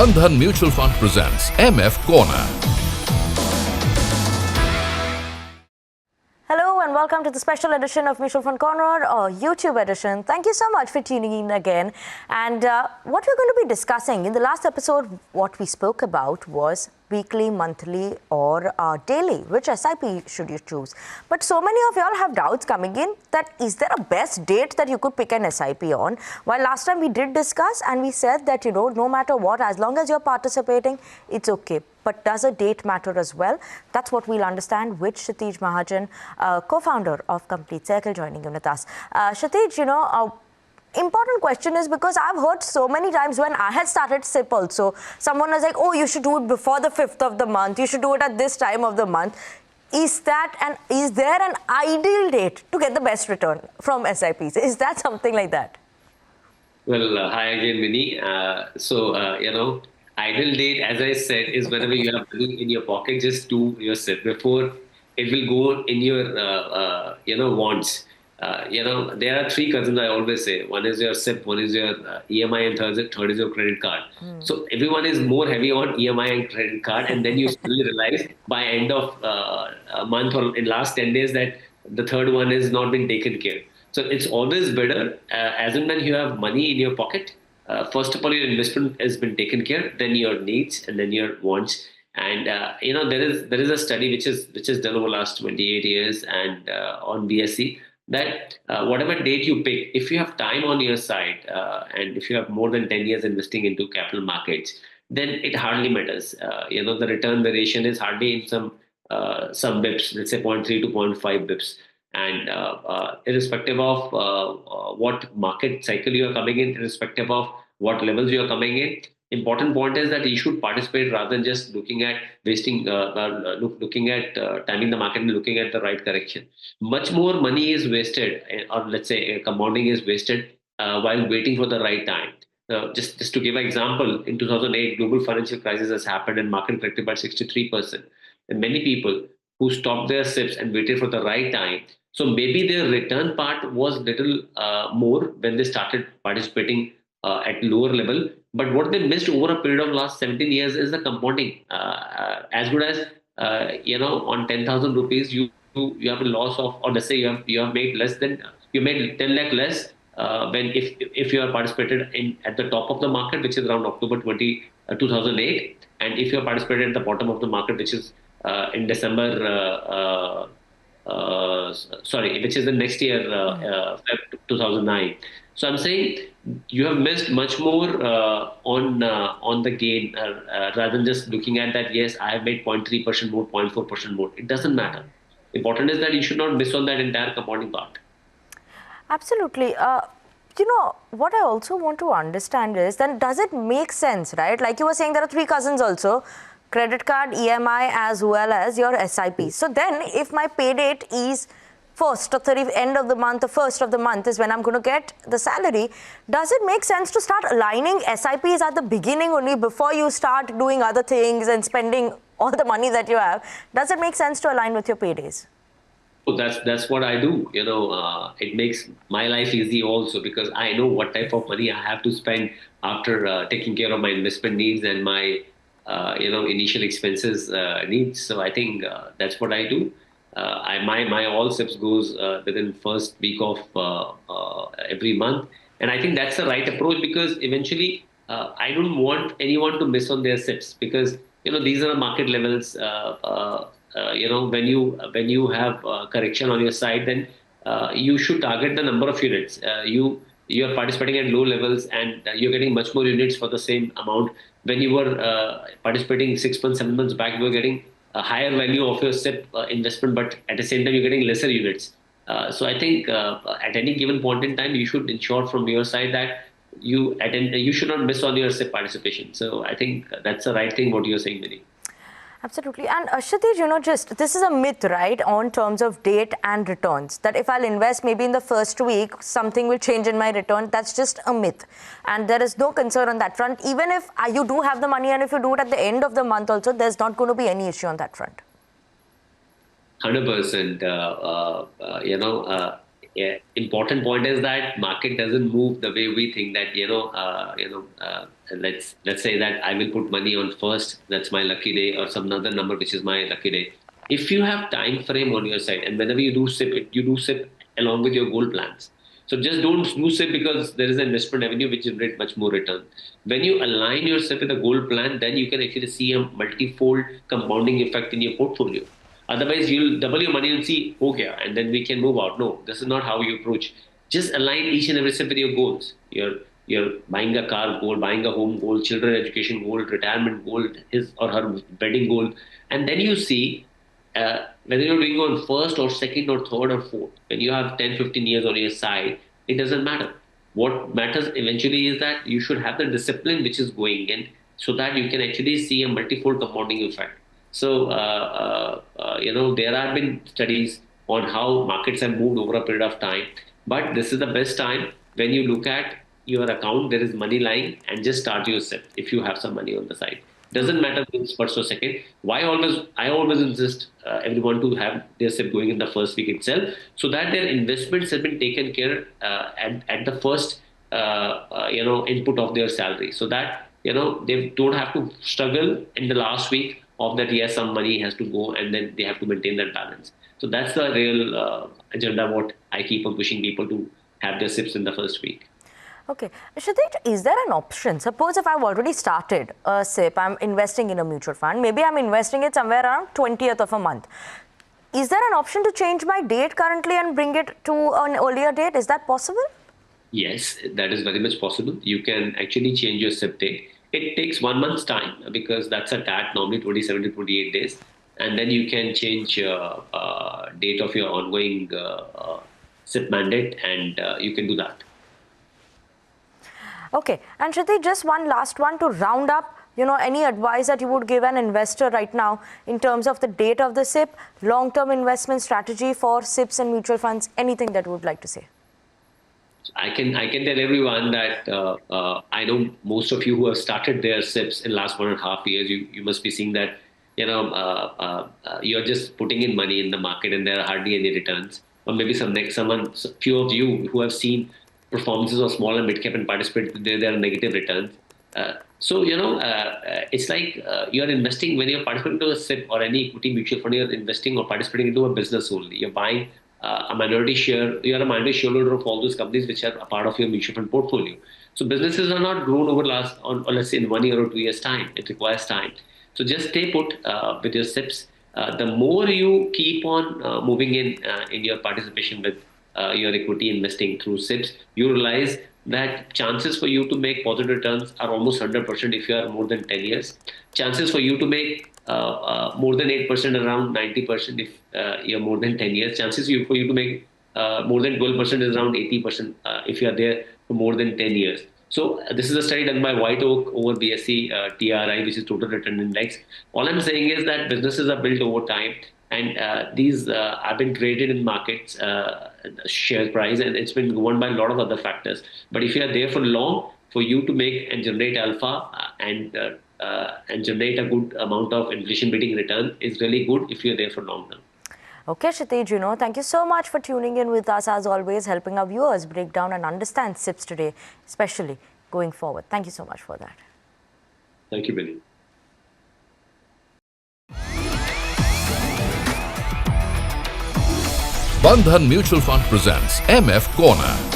Bandhan Mutual Fund presents MF Corner. Hello and welcome to the special edition of Mutual Fund Corner, or YouTube edition. Thank you so much for tuning in again. And what we're going to be discussing in the last episode, what we spoke about was weekly, monthly or daily. Which SIP should you choose? But so many of y'all have doubts coming in that is there a best date that you could pick an SIP on? While last time we did discuss and we said that, you know, no matter what, as long as you're participating, it's okay. But does a date matter as well? That's what we'll understand with Kshitiz Mahajan, co-founder of Complete Circle, joining in with us. Kshitiz, you know, important question is because I've heard so many times when I had started SIP also, someone was like, oh, you should do it before the 5th of the month. You should do it at this time of the month. Is there an ideal date to get the best return from SIPs? Is that something like that? Well, hi again, Vinnii. You know, ideal date, as I said, is whenever you have money in your pocket, just do your SIP before it will go in your wants. There are three cousins, I always say. One is your SIP, one is your EMI, and third is your credit card. So everyone is more heavy on EMI and credit card, and then you suddenly realize by end of a month or in last 10 days that the third one has not been taken care. So it's always better as and when you have money in your pocket. First of all, your investment has been taken care, then your needs, and then your wants. And there is a study which is done over the last 28 years and on BSc that whatever date you pick, if you have time on your side and if you have more than 10 years investing into capital markets, then it hardly matters. The return variation is hardly in some bips, let's say 0.3 to 0.5 bips. And irrespective of what market cycle you are coming in, irrespective of what levels you are coming in, important point is that you should participate rather than just looking at timing the market and looking at the right correction. Much more money is wasted, or let's say compounding is wasted while waiting for the right time. Just to give an example, in 2008, global financial crisis has happened and market corrected by 63%. And many people who stopped their SIPs and waited for the right time, so maybe their return part was little more when they started participating at lower level. But what they missed over a period of last 17 years is the compounding. As good as on 10,000 rupees, you have a loss of, or let's say you have made less than, you made 10 lakh less when if you are participated in at the top of the market, which is around October 2008, and if you are participated at the bottom of the market, which is in December. Which is the next year, 2009. So I'm saying you have missed much more on the gain rather than just looking at that. Yes, I have made 0.3% more, 0.4% more. It doesn't matter. Important is that you should not miss on that entire compounding part. Absolutely. What I also want to understand is then does it make sense, right? Like you were saying, there are three cousins also. Credit card, EMI, as well as your SIP. So then if my pay date is 1st or end of the month, the 1st of the month is when I'm going to get the salary, does it make sense to start aligning SIPs at the beginning only before you start doing other things and spending all the money that you have? Does it make sense to align with your paydays? So that's what I do. It makes my life easy also because I know what type of money I have to spend after taking care of my investment needs and my initial expenses needs. So I think that's what I do. My all SIPs goes within first week of every month, and I think that's the right approach because eventually I don't want anyone to miss on their SIPs because these are the market levels. When you have correction on your side, then you should target the number of units. You are participating at low levels and you're getting much more units for the same amount. When you were participating 6 months, 7 months back, you were getting a higher value of your SIP investment, but at the same time, you're getting lesser units. So I think at any given point in time, you should ensure from your side that you should not miss on your SIP participation. So I think that's the right thing what you're saying, Vinnii. Absolutely. And Kshitiz, this is a myth, right, on terms of date and returns, that if I'll invest maybe in the first week, something will change in my return. That's just a myth. And there is no concern on that front. Even if you do have the money and if you do it at the end of the month also, there's not going to be any issue on that front. 100%. yeah, important point is that market doesn't move the way we think that, let's say that I will put money on first, that's my lucky day, or some other number which is my lucky day. If you have time frame on your side, and whenever you do SIP, you do SIP along with your goal plans. So just don't do SIP because there is an investment avenue which generates much more return. When you align your SIP with a goal plan, then you can actually see a multifold compounding effect in your portfolio. Otherwise, you'll double your money and see, okay, and then we can move out. No, this is not how you approach. Just align each and every step with your goals. You're buying a car goal, buying a home goal, children education goal, retirement goal, his or her wedding goal, and then you see whether you're doing on first or second or third or fourth. When you have 10, 15 years on your side, it doesn't matter. What matters eventually is that you should have the discipline which is going in, so that you can actually see a multifold compounding effect. So, there have been studies on how markets have moved over a period of time, but this is the best time when you look at your account, there is money lying, and just start your SIP if you have some money on the side. Doesn't matter if it's first or second. I always insist everyone to have their SIP going in the first week itself, so that their investments have been taken care at the first input of their salary, so that they don't have to struggle in the last week of that. Yes, some money has to go, and then they have to maintain that balance. So that's the real agenda what I keep on pushing people to have their SIPs in the first week. Okay. Kshitiz, is there an option? Suppose if I've already started a SIP, I'm investing in a mutual fund, maybe I'm investing it somewhere around 20th of a month. Is there an option to change my date currently and bring it to an earlier date? Is that possible? Yes, that is very much possible. You can actually change your SIP date. It takes 1 month's time because that's a TAT, normally 27 to 28 days. And then you can change date of your ongoing SIP mandate, and you can do that. Okay. And Kshitiz, just one last one to round up, any advice that you would give an investor right now in terms of the date of the SIP, long-term investment strategy for SIPs and mutual funds, anything that you would like to say? I can tell everyone that I know most of you who have started their SIPs in the last 1.5 years, you must be seeing that you're just putting in money in the market and there are hardly any returns. Or maybe few of you who have seen performances of small and mid cap and participate, there are negative returns. It's like you're investing when you're participating into a SIP or any equity mutual fund. You're investing or participating into a business only. You're buying a minority share. You're a minority shareholder of all those companies which are a part of your mutual fund portfolio. So businesses are not grown over let's say in 1 year or 2 years time. It requires time. So just stay put with your SIPs. The more you keep on moving in your participation with your equity investing through SIPs, you realize that chances for you to make positive returns are almost 100% if you are more than 10 years. Chances for you to make more than 8%, around 90% if you're more than 10 years. Chances for you to make more than 12% is around 80% if you are there for more than 10 years. So this is a study done by White Oak over BSE TRI, which is Total Return Index. All I'm saying is that businesses are built over time, and these have been traded in markets, share price, and it's been governed by a lot of other factors. But if you are there for long, for you to make and generate alpha and generate a good amount of inflation-beating return is really good if you're there for long term. Okay, Kshitiz, thank you so much for tuning in with us, as always, helping our viewers break down and understand SIPs today, especially going forward. Thank you so much for that. Thank you, Vinnii. Bandhan Mutual Fund presents MF Corner.